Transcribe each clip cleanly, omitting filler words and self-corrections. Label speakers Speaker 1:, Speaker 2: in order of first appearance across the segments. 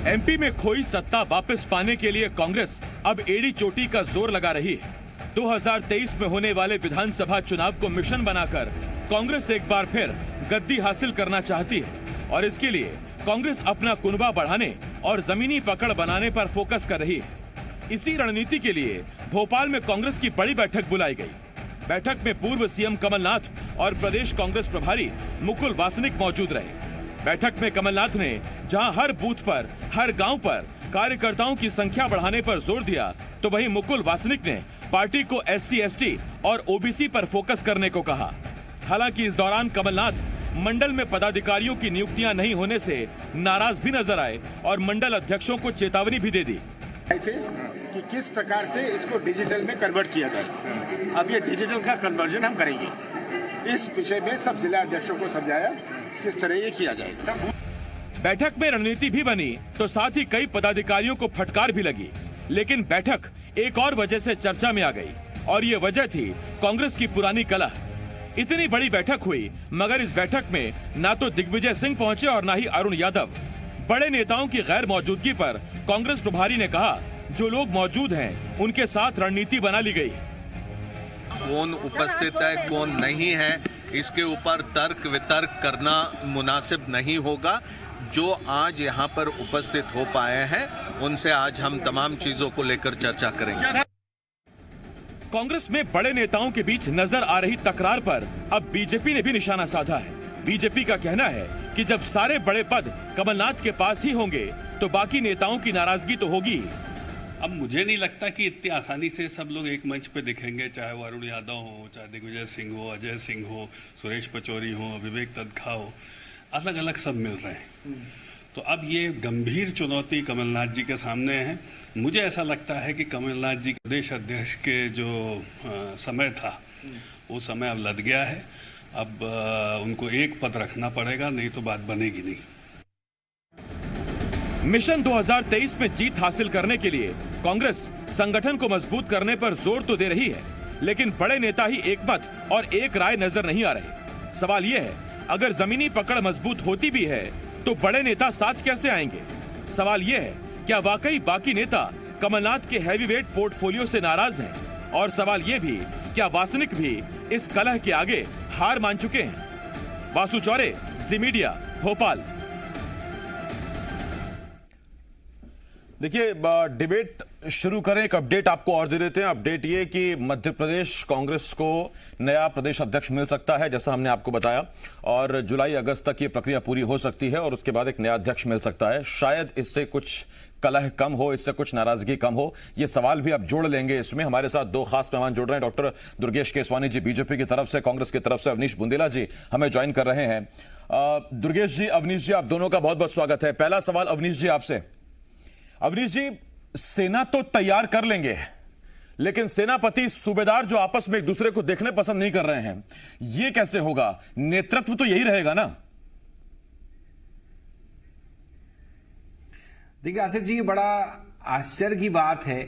Speaker 1: MP में खोई सत्ता वापस पाने के लिए कांग्रेस अब एड़ी चोटी का जोर लगा रही है। 2023 में होने वाले विधानसभा चुनाव को मिशन बनाकर कांग्रेस एक बार फिर गद्दी हासिल करना चाहती है और इसके लिए कांग्रेस अपना कुनबा बढ़ाने और जमीनी पकड़ बनाने पर फोकस कर रही है। इसी रणनीति के लिए भोपाल में कांग्रेस की बड़ी बैठक बुलाई गई। बैठक में पूर्व सीएम कमलनाथ और प्रदेश कांग्रेस प्रभारी मुकुल वासनिक मौजूद रहे। बैठक में कमलनाथ ने जहां हर बूथ पर, हर गांव पर कार्यकर्ताओं की संख्या बढ़ाने पर जोर दिया, तो वहीं मुकुल वासनिक ने पार्टी को SC, ST और OBC पर फोकस करने को कहा। हालांकि इस दौरान कमलनाथ मंडल में पदाधिकारियों की नियुक्तियां नहीं होने से नाराज भी नजर आए और मंडल अध्यक्षों को चेतावनी भी दे दी
Speaker 2: थे कि किस प्रकार से इसको डिजिटल में कन्वर्ट किया जाए। अब ये डिजिटल का कन्वर्जन हम करेंगे। इस विषय में सब जिला अध्यक्षों को समझाया किस तरह ये किया जाएगा।
Speaker 1: बैठक में रणनीति भी बनी तो साथ ही कई पदाधिकारियों को फटकार भी लगी, लेकिन बैठक एक और वजह से चर्चा में आ गई और ये वजह थी कांग्रेस की पुरानी कलह। इतनी बड़ी बैठक हुई मगर इस बैठक में ना तो दिग्विजय सिंह पहुंचे और ना ही अरुण यादव। बड़े नेताओं की गैर मौजूदगी पर कांग्रेस प्रभारी ने कहा, जो लोग मौजूद हैं उनके साथ रणनीति बना ली गई।
Speaker 3: कौन उपस्थित है कौन नहीं है इसके ऊपर तर्क वितर्क करना मुनासिब नहीं होगा। जो आज यहाँ पर उपस्थित हो पाए हैं उनसे आज हम तमाम चीजों को लेकर चर्चा करेंगे।
Speaker 1: कांग्रेस में बड़े नेताओं के बीच नजर आ रही तकरार पर अब बीजेपी ने भी निशाना साधा है। बीजेपी का कहना है कि जब सारे बड़े पद कमलनाथ के पास ही होंगे तो बाकी नेताओं की नाराजगी तो होगी।
Speaker 4: अब मुझे नहीं लगता कि इतनी आसानी से सब लोग एक मंच पे दिखेंगे, चाहे वो अरुण यादव हो, चाहे दिग्विजय सिंह हो, अजय सिंह हो, सुरेश पचौरी हो, विवेक तन्खा हो, अलग अलग सब मिल रहे हैं। तो अब ये गंभीर चुनौती कमलनाथ जी के सामने है। मुझे ऐसा लगता है कि कमलनाथ जी प्रदेश अध्यक्ष के जो समय था वो समय अब लद गया है। अब उनको एक पद रखना पड़ेगा, नहीं तो बात बनेगी नहीं।
Speaker 1: मिशन 2023 में जीत हासिल करने के लिए कांग्रेस संगठन को मजबूत करने पर जोर तो दे रही है, लेकिन बड़े नेता ही एक मत और एक राय नजर नहीं आ रहे। सवाल यह है, अगर जमीनी पकड़ मजबूत होती भी है तो बड़े नेता साथ कैसे आएंगे? सवाल यह है, क्या वाकई बाकी नेता कमलनाथ के हैवीवेट पोर्टफोलियो से नाराज हैं? और सवाल यह भी, क्या वासनिक भी इस कलह के आगे हार मान चुके हैं? वासु चौरे, जी मीडिया, भोपाल।
Speaker 5: देखिए, डिबेट शुरू करें, एक अपडेट आपको और दे देते हैं। अपडेट ये कि मध्य प्रदेश कांग्रेस को नया प्रदेश अध्यक्ष मिल सकता है, जैसा हमने आपको बताया, और जुलाई अगस्त तक ये प्रक्रिया पूरी हो सकती है और उसके बाद एक नया अध्यक्ष मिल सकता है। शायद इससे कुछ कलह कम हो, इससे कुछ नाराजगी कम हो। ये सवाल भी अब जोड़ लेंगे इसमें। हमारे साथ दो खास मेहमान जुड़ रहे हैं। डॉक्टर दुर्गेश केसवानी जी बीजेपी की तरफ से, कांग्रेस की तरफ से अवनीश बुंदेला जी हमें ज्वाइन कर रहे हैं। दुर्गेश जी, अवनीश जी, आप दोनों का बहुत बहुत स्वागत है। पहला सवाल अवनीश जी आपसे। अवनीश जी, सेना तो तैयार कर लेंगे, लेकिन सेनापति सूबेदार जो आपस में एक दूसरे को देखने पसंद नहीं कर रहे हैं, यह कैसे होगा? नेतृत्व तो यही रहेगा ना?
Speaker 6: देखिए आसिफ जी, बड़ा आश्चर्य की बात है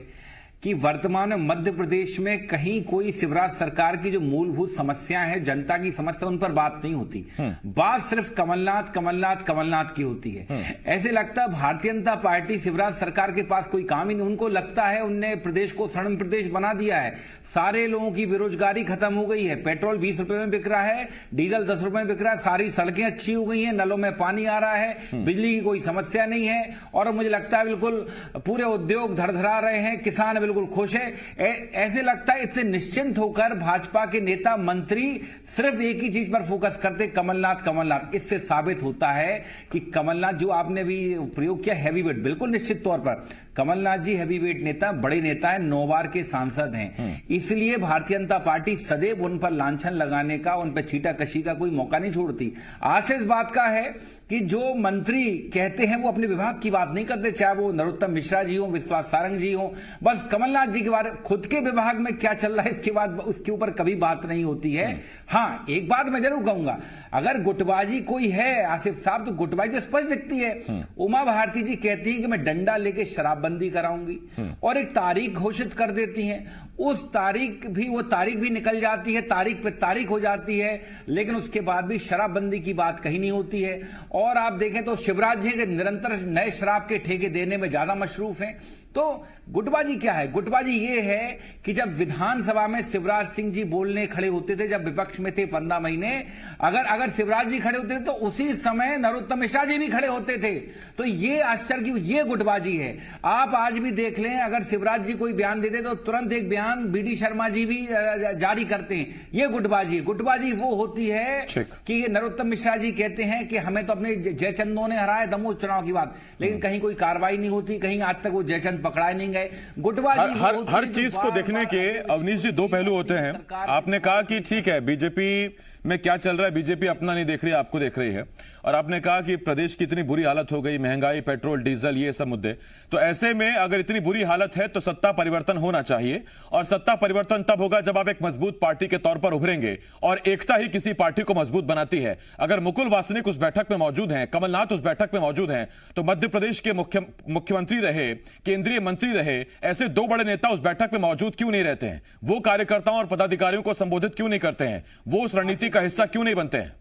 Speaker 6: कि वर्तमान में मध्य प्रदेश में कहीं कोई शिवराज सरकार की जो मूलभूत समस्याएं हैं, जनता की समस्या, उन पर बात नहीं होती। बात सिर्फ कमलनाथ कमलनाथ कमलनाथ की होती है। ऐसे लगता है भारतीय जनता पार्टी शिवराज सरकार के पास कोई काम ही नहीं। उनको लगता है उनने प्रदेश को स्वर्ण प्रदेश बना दिया है। सारे लोगों की बेरोजगारी खत्म हो गई है। पेट्रोल 20 रुपए में बिक रहा है, डीजल 10 रुपए में बिक रहा है, सारी सड़कें अच्छी हो गई हैं, नलों में पानी आ रहा है, बिजली की कोई समस्या नहीं है। और मुझे लगता है बिल्कुल पूरे उद्योग धड़धड़ा रहे हैं, किसान बिल्कुल खुश है। ऐसे लगता है इतने निश्चिंत होकर भाजपा के नेता मंत्री सिर्फ एक ही चीज पर फोकस करते, कमलनाथ कमलनाथ। इससे साबित होता है कि कमलनाथ, जो आपने भी प्रयोग किया हैवीवेट, बिल्कुल निश्चित तौर पर कमलनाथ जी हैवीवेट नेता, बड़े नेता है, 9 बार के सांसद हैं। इसलिए भारतीय जनता पार्टी सदैव उन पर लांछन लगाने का, उन पर छीटाकशी का कोई मौका नहीं छोड़ती। आशय इस बात का है कि जो मंत्री कहते हैं वो अपने विभाग की बात नहीं करते, चाहे वो नरोत्तम मिश्रा जी हो, विश्वास सारंग जी हो, बस कमलनाथ जी के बारे, खुद के विभाग में क्या चल रहा है इसके बाद उसके ऊपर कभी बात नहीं होती है। हाँ, एक बात मैं जरूर कहूंगा, अगर गुटबाजी कोई है आसिफ साहब, तो गुटबाजी तो स्पष्ट दिखती है। उमा भारती जी कहती है कि मैं डंडा लेके शराब शराबबंदी कराऊंगी, और एक तारीख घोषित कर देती हैं। उस तारीख भी निकल जाती है, तारीख पे तारीख हो जाती है, लेकिन उसके बाद भी शराबबंदी की बात कहीं नहीं होती है। और आप देखें तो शिवराज जी के निरंतर नए शराब के ठेके देने में ज्यादा मशरूफ हैं। तो गुटबाजी क्या है? गुटबाजी ये है कि जब विधानसभा में शिवराज सिंह जी बोलने खड़े होते थे, जब विपक्ष में थे 15 महीने, अगर शिवराज जी खड़े होते थे तो उसी समय नरोत्तम मिश्रा जी भी खड़े होते थे। तो ये आश्चर्य की ये गुटबाजी है। आप आज भी देख लें, अगर शिवराज जी कोई बयान देते तो तुरंत एक बयान बीडी शर्मा जी भी जारी करते हैं। ये गुटबाजी है। गुटबाजी वो होती है कि नरोत्तम मिश्रा जी कहते हैं कि हमें तो अपने जयचंदों ने हराया दमोह चुनाव की बात, लेकिन कहीं कोई कार्रवाई नहीं होती, कहीं आज तक वो जयचंद पकड़ाए नहीं गए। गुटबाजी
Speaker 5: हर चीज को देखने के अवनीश जी दो पहलू होते हैं। आपने कहा कि ठीक है, बीजेपी में क्या चल रहा है, बीजेपी अपना नहीं देख रही है, आपको देख रही है। और आपने कहा कि प्रदेश की इतनी बुरी हालत हो गई, महंगाई, पेट्रोल, डीजल, ये सब मुद्दे। तो ऐसे में अगर इतनी बुरी हालत है तो सत्ता परिवर्तन होना चाहिए, और सत्ता परिवर्तन तब होगा जब आप एक मजबूत पार्टी के तौर पर उभरेंगे, और एकता ही किसी पार्टी को मजबूत बनाती है। अगर मुकुल वासनिक उस बैठक में मौजूद हैं, कमलनाथ उस बैठक में मौजूद हैं, तो मध्य प्रदेश के मुख्यमंत्री रहे, केंद्रीय मंत्री रहे, ऐसे दो बड़े नेता उस बैठक में मौजूद क्यों नहीं रहते हैं? वो कार्यकर्ताओं और पदाधिकारियों को संबोधित क्यों नहीं करते हैं? वो उस रणनीति का हिस्सा क्यों नहीं बनते हैं?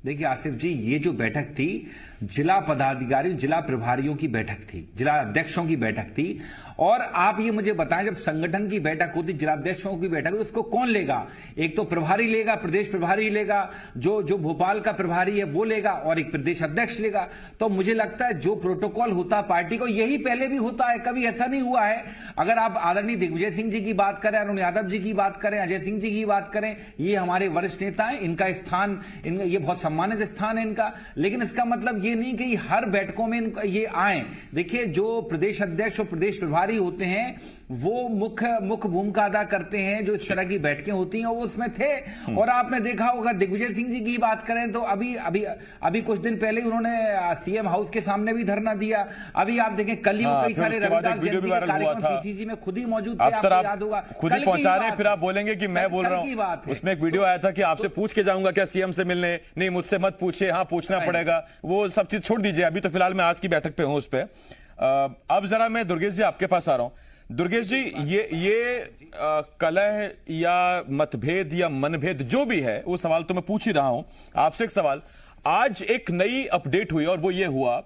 Speaker 6: देखिए आसिफ जी, ये जो बैठक थी जिला पदाधिकारी, जिला प्रभारियों की बैठक थी, जिला अध्यक्षों की बैठक थी। और आप ये मुझे बताएं, जब संगठन की बैठक होती, जिला अध्यक्षों की बैठक होती, उसको कौन लेगा? एक तो प्रभारी लेगा, प्रदेश प्रभारी लेगा, जो भोपाल का प्रभारी है वो लेगा, और एक प्रदेश अध्यक्ष लेगा। तो मुझे लगता है जो प्रोटोकॉल होता है पार्टी को, यही पहले भी होता है, कभी ऐसा नहीं हुआ है। अगर आप आदरणीय दिग्विजय सिंह जी की बात करें, अरुण यादव जी की बात करें, अजय सिंह जी की बात करें, ये हमारे वरिष्ठ नेता हैं, इनका स्थान, ये बहुत सम्मानित स्थान है इनका। लेकिन इसका मतलब ये नहीं कि हर बैठकों में ये आए। देखिए, जो प्रदेश अध्यक्ष और प्रदेश प्रभारी होते हैं वो मुख्य भूमिका अदा करते हैं। जो इस तरह की बैठकें होती हैं वो उसमें थे। और आपने देखा होगा, दिग्विजय सिंह जी की बात करें तो अभी कुछ दिन पहले उन्होंने सीएम हाउस के सामने भी धरना दिया। अभी आप देखें, कल ही कई सारे रविदास जयंती के कार्यक्रम पीसीसी में खुद ही मौजूद थे, आपको याद होगा।
Speaker 5: खुद ही पहुंचा रहे, फिर आप बोलेंगे कि मैं बोल रहा हूं। उसमें एक वीडियो आया था कि आपसे पूछ के जाऊंगा क्या सीएम से मिलने? नहीं, मुझसे मत पूछिए, हाँ पूछना पड़ेगा। वो सब चीज छोड़ दीजिए, अभी तो फिलहाल मैं आज की बैठक पे हूं उस पे। अब जरा मैं दुर्गेश जी आपके पास आ रहा हूं। दुर्गेश जी, ये कलह या मतभेद या मनभेद जो भी है, वो सवाल तो मैं पूछ ही रहा हूं आपसे। एक सवाल, आज एक नई अपडेट हुई और वो ये हुआ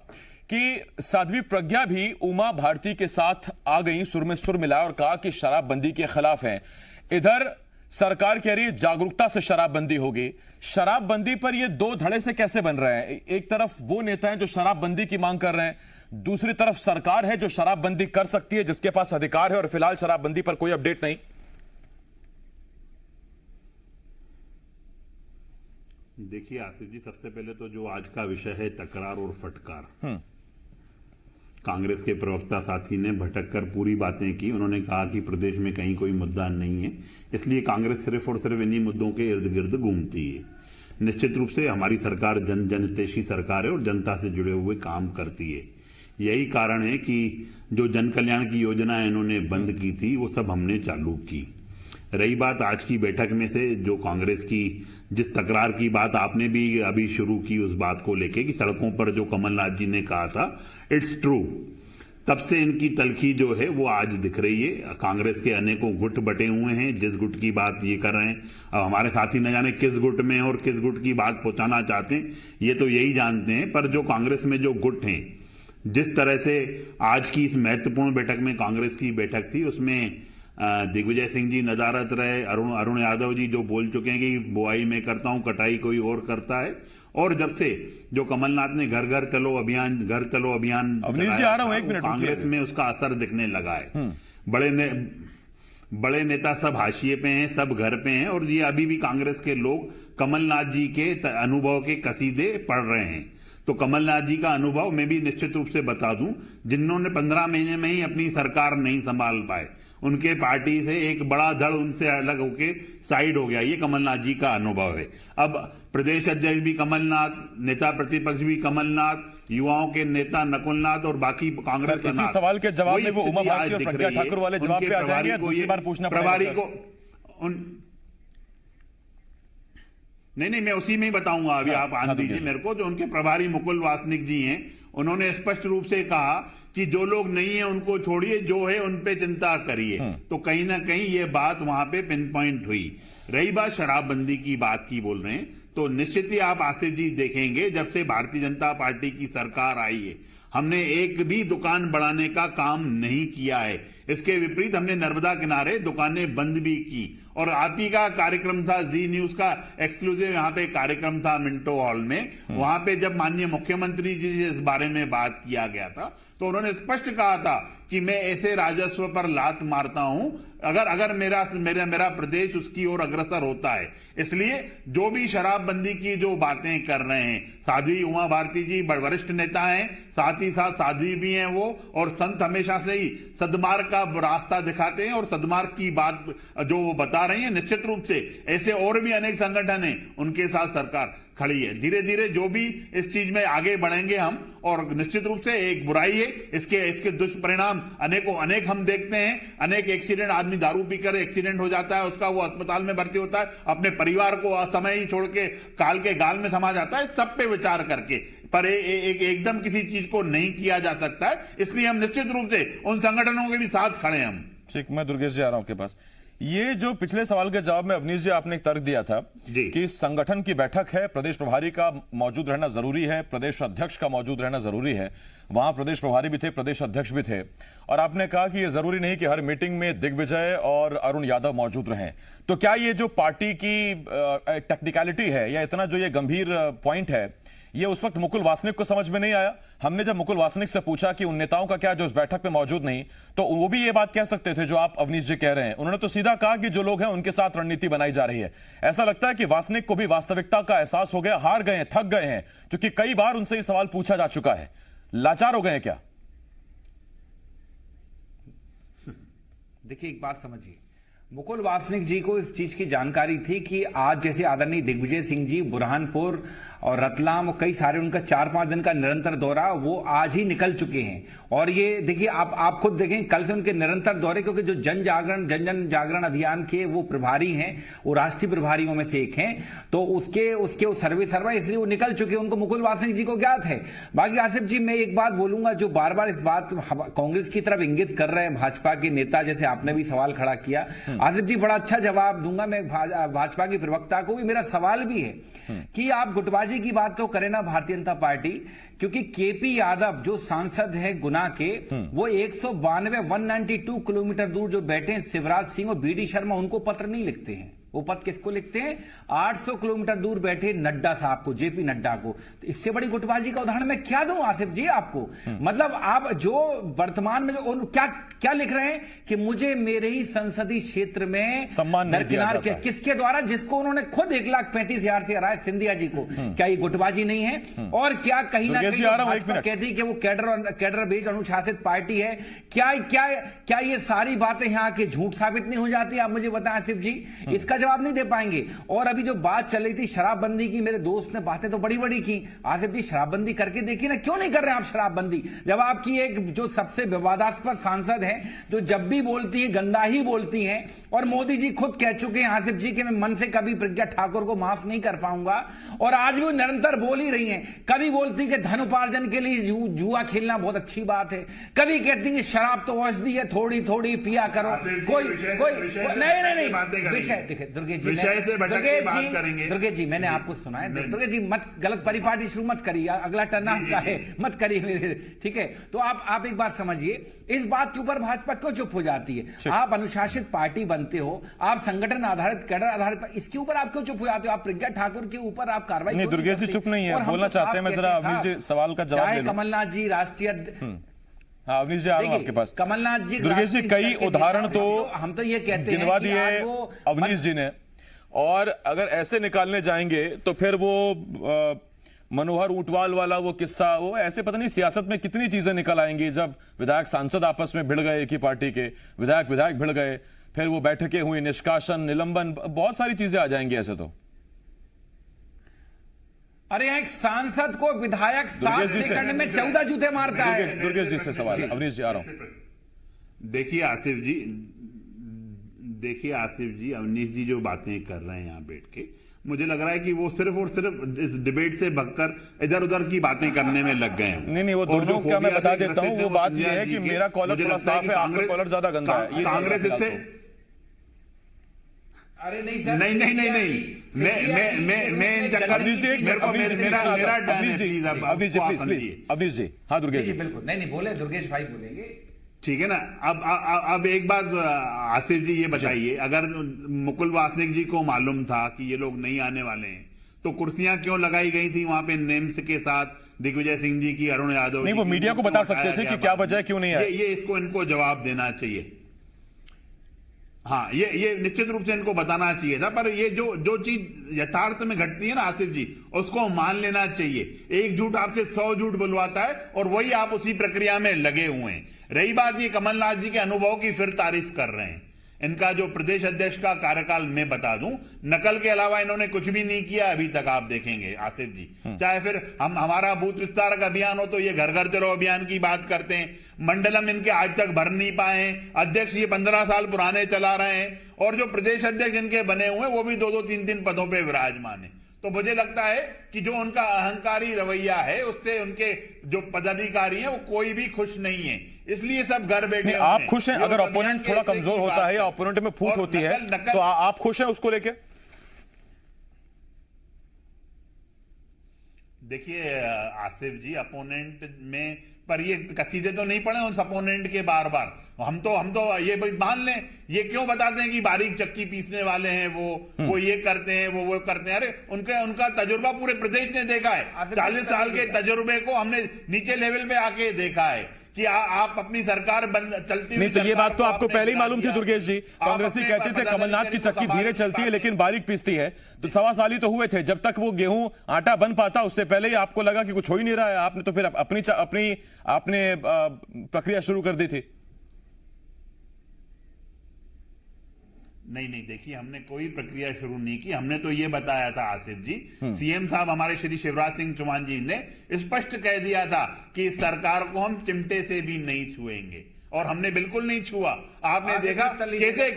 Speaker 5: कि साध्वी प्रज्ञा भी उमा भारती के साथ आ गई, सुर में सुर मिलाया और कहा कि शराबबंदी के खिलाफ हैं। इधर सरकार कह रही है जागरूकता से शराबबंदी होगी। शराबबंदी पर ये दो धड़े से कैसे बन रहे हैं? एक तरफ वो नेता हैं जो शराबबंदी की मांग कर रहे हैं, दूसरी तरफ सरकार है जो शराबबंदी कर सकती है, जिसके पास अधिकार है, और फिलहाल शराबबंदी पर कोई अपडेट नहीं।
Speaker 7: देखिए आसिफ जी, सबसे पहले तो जो आज का विषय है तकरार और फटकार, कांग्रेस के प्रवक्ता साथी ने भटक कर पूरी बातें की। उन्होंने कहा कि प्रदेश में कहीं कोई मुद्दा नहीं है, इसलिए कांग्रेस सिर्फ और सिर्फ इन्हीं मुद्दों के इर्द गिर्द घूमती है। निश्चित रूप से हमारी सरकार जनहितैषी सरकार है और जनता से जुड़े हुए काम करती है। यही कारण है कि जो जन कल्याण की योजनाएं इन्होंने बंद की थी वो सब हमने चालू की। रही बात आज की बैठक में से जो कांग्रेस की जिस तकरार की बात आपने भी अभी शुरू की, उस बात को लेके कि सड़कों पर जो कमलनाथ जी ने कहा था, इट्स ट्रू। तब से इनकी तलखी जो है वो आज दिख रही है। कांग्रेस के अनेकों गुट बटे हुए हैं, जिस गुट की बात ये कर रहे हैं, अब हमारे साथी न जाने किस गुट में और किस गुट की बात पहुंचाना चाहते हैं, ये तो यही जानते हैं। पर जो कांग्रेस में जो गुट हैं, जिस तरह से आज की इस महत्वपूर्ण बैठक में कांग्रेस की बैठक थी, उसमें दिग्विजय सिंह जी नदारत रहे, अरुण यादव जी जो बोल चुके हैं कि बुआई मैं करता हूं, कटाई कोई और करता है। और जब से जो कमलनाथ ने घर घर चलो अभियान कांग्रेस में उसका असर दिखने लगा है। बड़े नेता सब हाशिए पे हैं, सब घर पे हैं, और ये अभी भी कांग्रेस के लोग कमलनाथ जी के अनुभव के कसीदे पढ़ रहे हैं। तो कमलनाथ जी का अनुभव मैं भी निश्चित रूप से बता दूं, जिन्होंने 15 महीने में ही अपनी सरकार नहीं संभाल पाए, उनके पार्टी से एक बड़ा धड़ उनसे अलग होके साइड हो गया, ये कमलनाथ जी का अनुभव है। अब प्रदेश अध्यक्ष भी कमलनाथ, नेता प्रतिपक्ष भी कमलनाथ, युवाओं के नेता नकुलनाथ और बाकी कांग्रेस के
Speaker 5: इसी सवाल के जवाब में वो उमा भारती और प्रज्ञा ठाकुर वाले जवाब पे आ जाएंगे, दूसरी बार पूछना
Speaker 7: प्रभारी को नहीं, मैं उसी में ही बताऊंगा। अभी आप आन दीजिए मेरे को। जो उनके प्रभारी मुकुल वासनिक जी हैं, उन्होंने स्पष्ट रूप से कहा कि जो लोग नहीं है उनको छोड़िए, जो है उन पे चिंता करिए। तो कहीं ना कहीं ये बात वहां पे पिन पॉइंट हुई। रही बात शराबबंदी की बात की बोल रहे हैं, तो निश्चित ही आप आसिफ जी देखेंगे जब से भारतीय जनता पार्टी की सरकार आई है हमने एक भी दुकान बढ़ाने का काम नहीं किया है। इसके विपरीत हमने नर्मदा किनारे दुकानें बंद भी की। और आप ही का कार्यक्रम था, जी न्यूज का एक्सक्लूसिव यहाँ पे कार्यक्रम था मिंटो हॉल में। वहां पे जब माननीय मुख्यमंत्री जी से इस बारे में बात किया गया था तो उन्होंने स्पष्ट कहा था कि मैं ऐसे राजस्व पर लात मारता हूं अगर मेरा प्रदेश उसकी ओर अग्रसर होता है। इसलिए जो भी शराबबंदी की जो बातें कर रहे हैं, साध्वी उमा भारती जी वरिष्ठ नेता हैं, साथ ही साथ साध्वी भी हैं वो, और संत हमेशा से ही सद्मार्ग का रास्ता दिखाते हैं और सद्मार्ग की बात जो वो बता रही है, निश्चित रूप से ऐसे और भी अनेक संगठन हैं, उनके साथ सरकार खड़ी है। धीरे धीरे जो भी इस चीज में आगे बढ़ेंगे हम, और निश्चित रूप से एक बुराई है, इसके दुष्परिणाम अनेक हम देखते हैं। अनेक एक्सीडेंट, आदमी दारू पीकर एक्सीडेंट हो जाता है, उसका वो अस्पताल में भर्ती होता है, अपने परिवार को असमय ही छोड़ के काल के गाल में समा जाता है। सब पे विचार करके पर एकदम किसी चीज को नहीं किया जा सकता है। इसलिए हम निश्चित रूप से उन संगठनों के भी साथ खड़े हैं हम।
Speaker 5: ठीक, मैं दुर्गेश जी आ रहा हूं आपके पास। ये जो पिछले सवाल के जवाब में अवनीश जी आपने एक तर्क दिया था कि संगठन की बैठक है, प्रदेश प्रभारी का मौजूद रहना जरूरी है, प्रदेश अध्यक्ष का मौजूद रहना जरूरी है। वहां प्रदेश प्रभारी भी थे, प्रदेश अध्यक्ष भी थे, और आपने कहा कि यह जरूरी नहीं कि हर मीटिंग में दिग्विजय और अरुण यादव मौजूद रहें। तो क्या ये जो पार्टी की टेक्निकलिटी है या इतना जो ये गंभीर पॉइंट है, ये उस वक्त मुकुल वासनिक को समझ में नहीं आया? हमने जब मुकुल वासनिक से पूछा कि उन नेताओं का क्या जो इस बैठक में मौजूद नहीं, तो वो भी ये बात कह सकते थे जो आप अवनीश जी कह रहे हैं। उन्होंने तो सीधा कहा कि जो लोग हैं उनके साथ रणनीति बनाई जा रही है। ऐसा लगता है कि वासनिक को भी वास्तविकता का एहसास हो गया, हार गए हैं, थक गए हैं, क्योंकि कई बार उनसे ये सवाल पूछा जा चुका है। लाचार हो गए हैं क्या?
Speaker 6: देखिए, एक बात समझिए, मुकुल वासनिक जी को इस चीज की जानकारी थी कि आज जैसे आदरणीय दिग्विजय सिंह जी बुरहानपुर और रतलाम और कई सारे उनका 4-5 दिन का निरंतर दौरा वो आज ही निकल चुके हैं। और ये देखिए, आप खुद देखें, कल से उनके निरंतर दौरे, क्योंकि जो जन जागरण अभियान के वो प्रभारी हैं, वो राष्ट्रीय प्रभारियों में से एक हैं, तो उसके सर्वे इसलिए वो निकल चुके हैं, उनको मुकुल वासनिक जी को ज्ञात है। बाकी आसिफ जी, मैं एक बात बोलूंगा, जो बार बार इस बात कांग्रेस की तरफ इंगित कर रहे हैं भाजपा के नेता, जैसे आपने भी सवाल खड़ा किया आसिफ जी, बड़ा अच्छा जवाब दूंगा मैं भाजपा की प्रवक्ता को भी। मेरा सवाल भी है कि आप गुटबाजी की बात तो करें ना भारतीय जनता पार्टी, क्योंकि केपी यादव जो सांसद है गुना के, वो 192 किलोमीटर दूर जो बैठे हैं शिवराज सिंह और बीडी शर्मा, उनको पत्र नहीं लिखते हैं। वो पत्र किसको लिखते हैं? 800 किलोमीटर दूर बैठे नड्डा साहब को, जेपी नड्डा को। तो इससे बड़ी गुटबाजी का उदाहरण मैं क्या दूं आसिफ जी आपको? मतलब आप जो वर्तमान में जो क्या लिख रहे हैं कि मुझे मेरे ही संसदीय क्षेत्र में
Speaker 5: सम्मान दरकिनार
Speaker 6: किया, किसके द्वारा? जिसको उन्होंने खुद 1,35,000 से हराया, सिंधिया जी को। क्या ये गुटबाजी नहीं है? और क्या कहीं ना कहीं कहती कि वो कैडर बेस्ड अनुशासित पार्टी है? क्या ये सारी बातें यहाँ के झूठ साबित नहीं हो जाती? आप मुझे बताएं आसिफ जी, इसका जवाब नहीं दे पाएंगे। और अभी जो बात चल रही थी शराबबंदी की, मेरे दोस्त ने बातें तो बड़ी बड़ी की। आसिफ जी, शराबबंदी करके देखिए ना, क्यों नहीं कर रहे आप शराबबंदी? जब आपकी एक जो सबसे विवादास्पद सांसद है, जो जब भी बोलती है गंदा ही बोलती है, और मोदी जी खुद कह चुके हैं आसिफ जी कि मैं मन से कभी प्रज्ञा ठाकुर को माफ नहीं कर पाऊंगा, और आज भी वो निरंतर बोल ही रही हैं। कभी बोलती कि धन उपार्जन के लिए जुआ खेलना बहुत अच्छी बात है, कभी कहती कि शराब तो औषधि है, थोड़ी थोड़ी पिया करो। कोई नहीं, विषय दुर्गेश जी, मैंने आपको सुना है। दुर्गेश जी, मत गलत परिपाटी शुरू मत करिए, अगला टर्न आपका है, मत करिए मेरे, ठीक है? तो आप एक बात समझिए, इस बात के ऊपर भाजपा क्यों चुप हो जाती है? आप अनुशासित पार्टी बनते हो, आप संगठन आधारित, कैडर आधारित, इसके ऊपर आप क्यों चुप हो जाते हो? आप प्रज्ञा ठाकुर के ऊपर आप कार्रवाई नहीं?
Speaker 5: दुर्गेश जी चुप नहीं है, बोलना चाहते हैं। मैं जरा अवनीश जी सवाल का जवाब ले लूं।
Speaker 6: कमलनाथ जी राष्ट्रीय
Speaker 5: अवनीश जी आ रहा हूं आपके पास।
Speaker 6: कमलनाथ जी,
Speaker 5: दुर्गेश जी, कई उदाहरण तो
Speaker 6: हम तो ये कहते हैं
Speaker 5: गिनवा दिए अवनीश जी ने, और अगर ऐसे निकालने जाएंगे तो फिर वो मनोहर ऊंटवाल वाला वो किस्सा, वो ऐसे पता नहीं सियासत में कितनी चीजें निकल आएंगी। जब विधायक सांसद आपस में भिड़ गए, एक ही पार्टी के विधायक भिड़ गए, फिर वो बैठकें हुई, निष्कासन, निलंबन, बहुत सारी चीजें आ जाएंगी ऐसे तो।
Speaker 6: अरे एक सांसद को विधायक 7 सेकंड में 14 जूते मारता है।
Speaker 5: दुर्गेश जी से सवाल, अवनीश जी आ रहा हूं।
Speaker 7: देखिए आसिफ जी, अवनीश जी जो बातें कर रहे हैं यहां बैठ के, मुझे लग रहा है कि वो सिर्फ और सिर्फ इस डिबेट से भगकर इधर उधर की बातें करने में लग गए हैं।
Speaker 5: नहीं, वो दोनों क्या मैं बता देता हूं, वो बात ये है कि मेरा कॉलर थोड़ा साफ है, आपका कॉलर ज्यादा गंदा है। ये
Speaker 7: कांग्रेस इससे
Speaker 6: अरे नहीं सर,
Speaker 7: नहीं मैं इन चक्कर
Speaker 5: अवनीश जी, हाँ दुर्गेश जी
Speaker 6: बिल्कुल नहीं बोले, दुर्गेश भाई बोलेंगे,
Speaker 7: ठीक है ना। अब एक बात आसिफ जी ये बताइए, अगर मुकुल वासनिक जी को मालूम था कि ये लोग नहीं आने वाले हैं तो कुर्सियां क्यों लगाई गई थी वहां पे नेम्स के साथ, दिग्विजय सिंह जी की, अरुण यादव
Speaker 5: नहीं, वो मीडिया को बता सकते थे कि क्या वजह है, क्यों नहीं आए।
Speaker 7: ये इनको जवाब देना चाहिए। हाँ, ये निश्चित रूप से इनको बताना चाहिए था, पर ये जो चीज यथार्थ में घटती है ना आसिफ जी, उसको मान लेना चाहिए। एक झूठ आपसे 100 झूठ बुलवाता है और वही आप उसी प्रक्रिया में लगे हुए हैं। रही बात ये कमलनाथ जी के अनुभव की, फिर तारीफ कर रहे हैं। इनका जो प्रदेश अध्यक्ष का कार्यकाल मैं बता दूं, नकल के अलावा इन्होंने कुछ भी नहीं किया अभी तक, आप देखेंगे आसिफ जी। चाहे फिर हमारा बूथ विस्तारक अभियान हो तो ये घर घर चलो अभियान की बात करते हैं, मंडलम इनके आज तक भर नहीं पाए, अध्यक्ष ये 15 साल पुराने चला रहे हैं, और जो प्रदेश अध्यक्ष इनके बने हुए वो भी 2-2, 3-3 पदों पर विराजमान है। तो मुझे लगता है कि जो उनका अहंकारी रवैया है उससे उनके जो पदाधिकारी हैं वो कोई भी खुश नहीं है, इसलिए सब घर बैठे।
Speaker 5: आप खुश हैं? अगर ओपोनेंट थोड़ा कमजोर होता है या ओपोनेंट में फूट होती है तो आप खुश हैं उसको लेके?
Speaker 7: देखिए आसिफ जी, अपोनेंट में पर ये कसीदे तो नहीं पड़े उस अपोनेंट के बार बार। हम तो ये मान लें, ये क्यों बताते हैं कि बारीक चक्की पीसने वाले हैं वो ये करते हैं, वो करते हैं। अरे उनका तजुर्बा पूरे प्रदेश ने देखा है। 40 साल के तजुर्बे को हमने नीचे लेवल पे आके देखा है कि आप अपनी सरकार चलती
Speaker 5: नहीं, तो ये बात तो आपको पहले ही मालूम थी दुर्गेश जी। कांग्रेसी कहते थे कमलनाथ की चक्की धीरे चलती है लेकिन बारीक पीसती है। तो 1.25 साल ही तो हुए थे, जब तक वो गेहूं आटा बन पाता उससे पहले ही आपको लगा कि कुछ हो ही नहीं रहा है। आपने तो फिर आपने प्रक्रिया शुरू कर दी थी।
Speaker 7: नहीं, देखिए हमने कोई प्रक्रिया शुरू नहीं की। हमने तो ये बताया था आसिफ जी, सीएम साहब हमारे श्री शिवराज सिंह चौहान जी ने स्पष्ट कह दिया था कि इस सरकार को हम चिमटे से भी नहीं छुएंगे, और हमने बिल्कुल नहीं छुआ। आपने देखा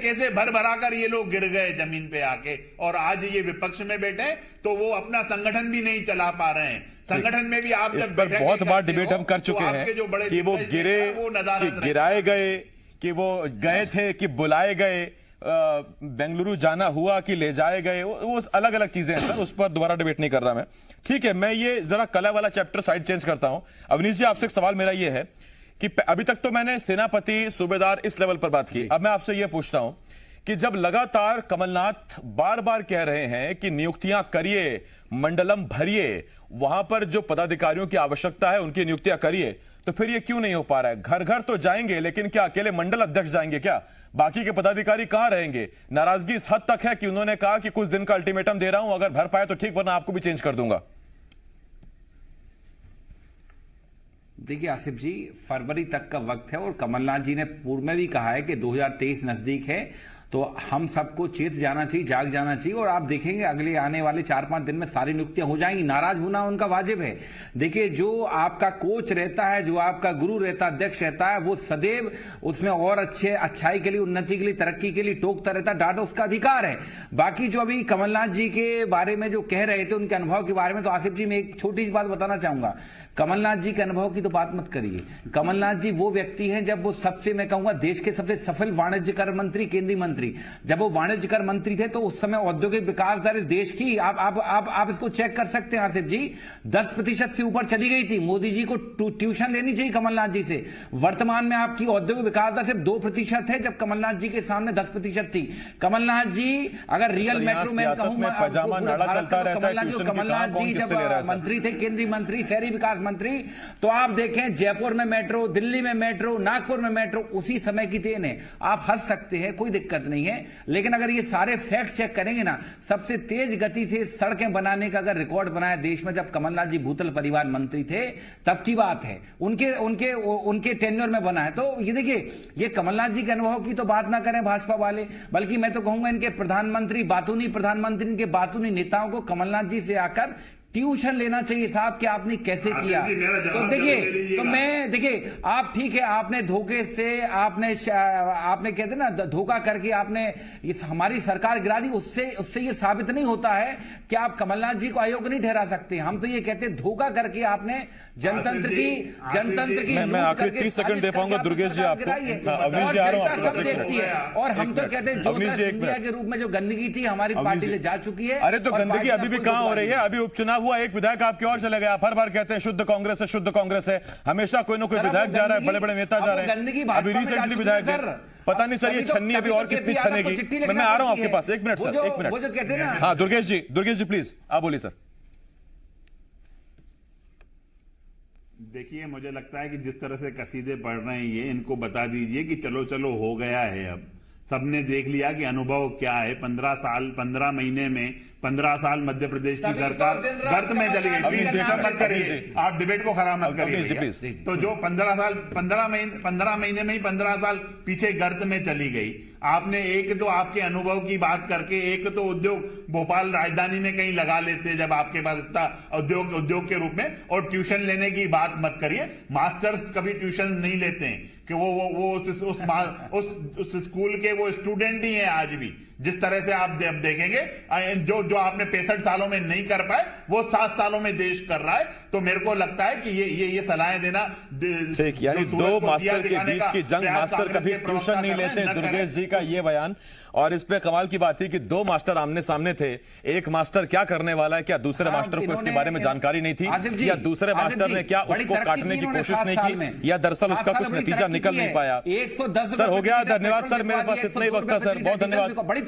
Speaker 7: कैसे भर भराकर ये लोग गिर गए जमीन पे आके, और आज ये विपक्ष में बैठे तो वो अपना संगठन भी नहीं चला पा रहे हैं। संगठन में भी आप
Speaker 5: इस पर बहुत बार डिबेट हम कर चुके हैं कि वो गिरे, कि गिराए गए, कि वो गए थे, कि बुलाए गए, बेंगलुरु जाना हुआ कि ले जाए गए, वो अलग अलग चीजें हैं सर, उस पर दोबारा डिबेट नहीं कर रहा मैं। ठीक है, मैं ये जरा कला वाला चैप्टर साइड चेंज करता हूं। अवनीश जी, आपसे एक सवाल मेरा ये है कि अभी तक तो मैंने सेनापति, सूबेदार इस लेवल पर बात की। अब मैं आपसे ये पूछता हूं कि जब लगातार कमलनाथ बार बार कह रहे हैं कि नियुक्तियां करिए, मंडलम भरिए, वहां पर जो पदाधिकारियों की आवश्यकता है उनकी नियुक्तियां करिए, तो फिर ये क्यों नहीं हो पा रहा है? घर घर तो जाएंगे लेकिन क्या अकेले मंडल अध्यक्ष जाएंगे क्या? बाकी के पदाधिकारी कहां रहेंगे? नाराजगी इस हद तक है कि उन्होंने कहा कि कुछ दिन का अल्टीमेटम दे रहा हूं, अगर भर पाए तो ठीक, वरना आपको भी चेंज कर दूंगा।
Speaker 6: देखिए आसिफ जी, फरवरी तक का वक्त है और कमलनाथ जी ने पूर्व में भी कहा है कि 2023 नजदीक है, तो हम सबको चेत जाना चाहिए, जाग जाना चाहिए, और आप देखेंगे अगले आने वाले 4-5 दिन में सारी नियुक्तियां हो जाएंगी। नाराज होना उनका वाजिब है। देखिए, जो आपका कोच रहता है, जो आपका गुरु रहता है, अध्यक्ष रहता है, वो सदैव उसमें और अच्छाई के लिए, उन्नति के लिए, तरक्की के लिए टोकता रहता है, डांटा उसका अधिकार है। बाकी जो अभी कमलनाथ जी के बारे में जो कह रहे थे, उनके अनुभव के बारे में, तो आसिफ जी मैं एक छोटी सी बात बताना चाहूंगा। कमलनाथ जी के अनुभव की तो बात मत करिए। कमलनाथ जी वो व्यक्ति हैं, जब वो सबसे, मैं कहूंगा, देश के सबसे सफल वाणिज्य कर मंत्री, केंद्रीय मंत्री, जब वो वाणिज्य कर मंत्री थे तो उस समय औद्योगिक विकास दर इस देश की, आप इसको चेक कर सकते हैं आसिफ जी, 10% से ऊपर चली गई थी। मोदी जी को ट्यूशन लेनी चाहिए कमलनाथ जी से। वर्तमान में आपकी औद्योगिक विकास दर सिर्फ 2% है, जब कमलनाथ जी के सामने 10% थी। कमलनाथ जी अगर रियल मेट्रो में कमलनाथ जी जब मंत्री थे, केंद्रीय मंत्री, शहरी विकास मंत्री, तो आप देखें जयपुर में मेट्रो, दिल्ली में मेट्रो, नागपुर में मेट्रो उसी समय की देन है। आप हंस सकते हैं, कोई दिक्कत नहीं है, लेकिन अगर ये सारे फैक्ट चेक करेंगे ना, सबसे तेज गति से सड़कें बनाने का अगर रिकॉर्ड बनाया देश में, जब कमलनाथ जी भूतल परिवार मंत्री थे तब की बात है, उनके टेन्योर में बना है। तो ये देखिए, ये कमलनाथ जी के अनुभव की तो बात ना करें भाजपा वाले, बल्कि मैं तो कहूंगा इनके प्रधानमंत्री, बातूनी प्रधानमंत्री, इनके बातूनी नेताओं को कमलनाथ जी से आकर ट्यूशन लेना चाहिए साहब कि आपने कैसे किया। तो देखिए आप ठीक है, आपने धोखे से आपने कहते ना धोखा करके आपने हमारी सरकार गिरा दी, उससे ये साबित नहीं होता है कि आप कमलनाथ जी को अयोग्य नहीं ठहरा सकते। हम तो ये कहते हैं धोखा करके आपने जनतंत्र की
Speaker 5: मैं आखिरी 30 सेकंड दे पाऊंगा दुर्गेश जी आपको। अवनीश जी आ रहा हूं आपके पास, देखती है।
Speaker 6: और हम तो कहते हैं ज्योतिष सिंधिया के रूप में जो गंदगी थी हमारी पार्टी से जा चुकी है।
Speaker 5: अरे तो गंदगी अभी भी कहां हो रही है? अभी उपचुनाव हुआ, एक विधायक आपकी ओर चले गया। हर बार कहते हैं शुद्ध कांग्रेस है, शुद्ध कांग्रेस है, हमेशा कोई ना कोई विधायक जा रहा है, बड़े बड़े नेता जा रहे हैं। अभी रिसेंटली विधायक है, पता नहीं सर ये छन्नी अभी और कितनी छनेगी। मैं आ रहा हूं आपके पास, एक मिनट सर, एक मिनट।
Speaker 6: वो जो कहते हैं ना,
Speaker 5: हाँ दुर्गेश जी प्लीज आप बोलिए सर।
Speaker 7: देखिए, मुझे लगता है कि जिस तरह से कसीदे पढ़ रहे हैं ये, इनको बता दीजिए कि चलो चलो हो गया है, अब सबने देख लिया कि अनुभव क्या है। 15 महीने में 15 साल मध्य प्रदेश की सरकार गर्त में चली गई। प्लीज डिस्टर्ब मत करिए, आप डिबेट को खराब मत करिए। तो जो 15 महीने में ही 15 साल पीछे गर्त में चली गई। आपने एक तो आपके अनुभव की बात करके, एक तो उद्योग भोपाल राजधानी में कहीं लगा लेते जब आपके पास इतना उद्योग के रूप में, और ट्यूशन लेने की बात मत करिए। मास्टर्स कभी ट्यूशन नहीं लेते हैं कि वो उस स्कूल के वो स्टूडेंट ही हैं आज भी। जिस तरह से आप देखेंगे जो आपने 65 सालों में नहीं कर पाए वो 7 सालों में देश कर रहा है। तो मेरे को लगता है कि ये सलाहें देना,
Speaker 5: यानी दो मास्टर के बीच की जंग, मास्टर कभी ट्यूशन नहीं लेते, दुर्गेश जी का ये बयान। और इस पे कमाल की बात थी कि दो मास्टर आमने सामने थे, एक मास्टर क्या करने वाला है, क्या दूसरे मास्टर को इसके बारे में जानकारी नहीं थी, या दूसरे मास्टर ने क्या उसको काटने की कोशिश नहीं की, या दरअसल उसका कुछ नतीजा निकल नहीं पाया। सर हो गया, धन्यवाद सर, मेरे पास इतना ही वक्त था सर, बहुत धन्यवाद।